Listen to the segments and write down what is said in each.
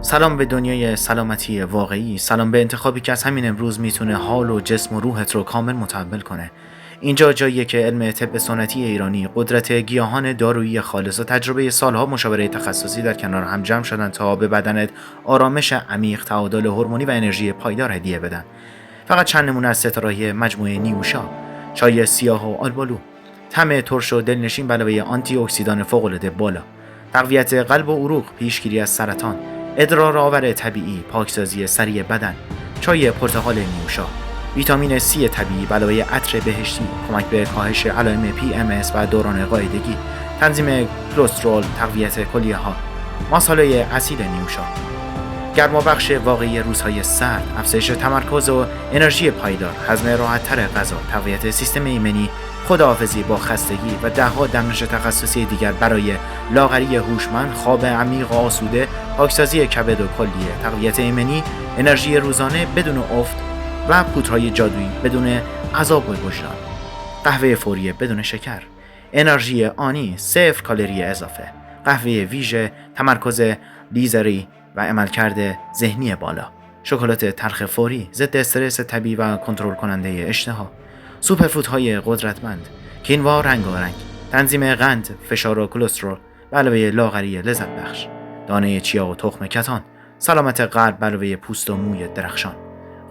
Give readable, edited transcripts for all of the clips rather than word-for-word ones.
سلام به دنیای سلامتی واقعی، سلام به انتخابی که از همین امروز میتونه حال و جسم و روحت رو کامل متحول کنه. اینجا جاییه که علم طب سنتی ایرانی، قدرت گیاهان دارویی خالص و تجربه سالها مشاوره تخصصی در کنار هم جمع شدن تا به بدنت آرامش عمیق، تعادل هورمونی و انرژی پایدار هدیه بدن. فقط چند نمونه از ستاره‌های مجموعه نیوشا: چای سیاه و آلبالو، طعم ترش و دلنشین به علاوه آنتی اکسیدان فوق‌العاده بالا، تقویت قلب و عروق، پیشگیری از سرطان، ادرار آور طبیعی، پاکسازی سریع بدن. چای پرتقال نیوشا، ویتامین C طبیعی به علاوه عطر بهشتی، کمک به کاهش علائم PMS و دوران قاعدگی، تنظیم کلسترول، تقویت کلیه‌ها. ماساله اصیل نیوشا، گرمابخش واقعی روزهای سرد، افزایش تمرکز و انرژی پایدار، هضم راحت‌تر غذا، تقویت سیستم ایمنی، خداحافظی با خستگی و ده‌ها دمنوش تخصصی دیگر برای لاغری هوشمند، خواب عمیق و آسوده، پاکسازی کبد و کلیه، تقویت ایمنی، انرژی روزانه بدون افت و پودرهای جادویی بدون عذاب وجدان. قهوه فوری بدون شکر، انرژی آنی، 0 کالری اضافه. قهوه ویژه، تمرکز لیزری و عملکرد ذهنی بالا. شکلات تلخ فوری، ضد استرس طبیعی و کنترل کننده اشتها. سوپرفودهای قدرتمند، کینوا رنگارنگ، تنظیم قند، فشار و کلسترول به علاوه لاغری لذت بخش. دانه چیا و تخم کتان، سلامت قلب به علاوه پوست و موی درخشان.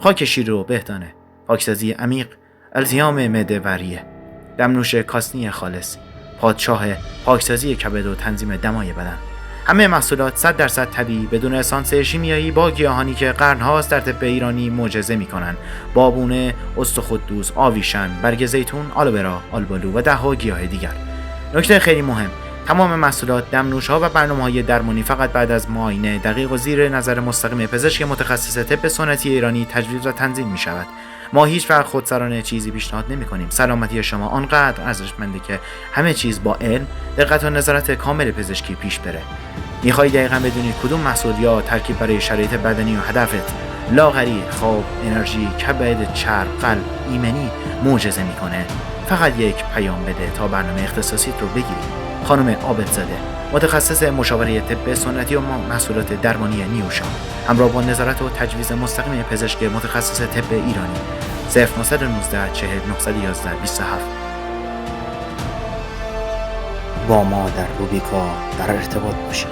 خاک شیر و بهدانه، پاکسازی عمیق، التیام معده و ریه. دمنوش کاسنی خالص، پادشاه پاکسازی کبد و تنظیم دمای بدن. همه محصولات 100% طبیعی، بدون اسانس شیمیایی، با گیاهانی که قرن‌هاست در طب ایرانی معجزه می‌کنن. بابونه، استخوان‌دوز، آویشن، برگ زیتون، آلوورا، آلبالو و ده‌ها گیاه دیگر. نکته خیلی مهم: تمام محصولات، دمنوش‌ها و برنامه‌های درمانی فقط بعد از معاینه دقیق و زیر نظر مستقیم پزشک متخصص طب سنتی ایرانی تجویز و تنظیم می‌شود. ما هیچ وقت خودسرانه چیزی پیشنهاد نمی‌کنیم. سلامتی شما آنقدر ارزشمنده که همه چیز با علم، دقت و نظارت کامل پزشکی پیش بره. می‌خوای دقیقاً بدونی کدوم محصول یا ترکیب برای شرایط بدنی و هدفت، لاغری، خواب، انرژی، کبد، چرب، قلب، ایمنی معجزه می‌کنه؟ فقط یک پیام بده تا برنامه اختصاصیت رو بگیری. خانم عابدزاده، متخصص مشاوره طب سنتی و محصولات درمانی نیوشا، همراه با نظارت و تجویز مستقیم پزشک متخصص طب ایرانی. 0919 40 911 27. با ما در روبیکا در ارتباط باشید.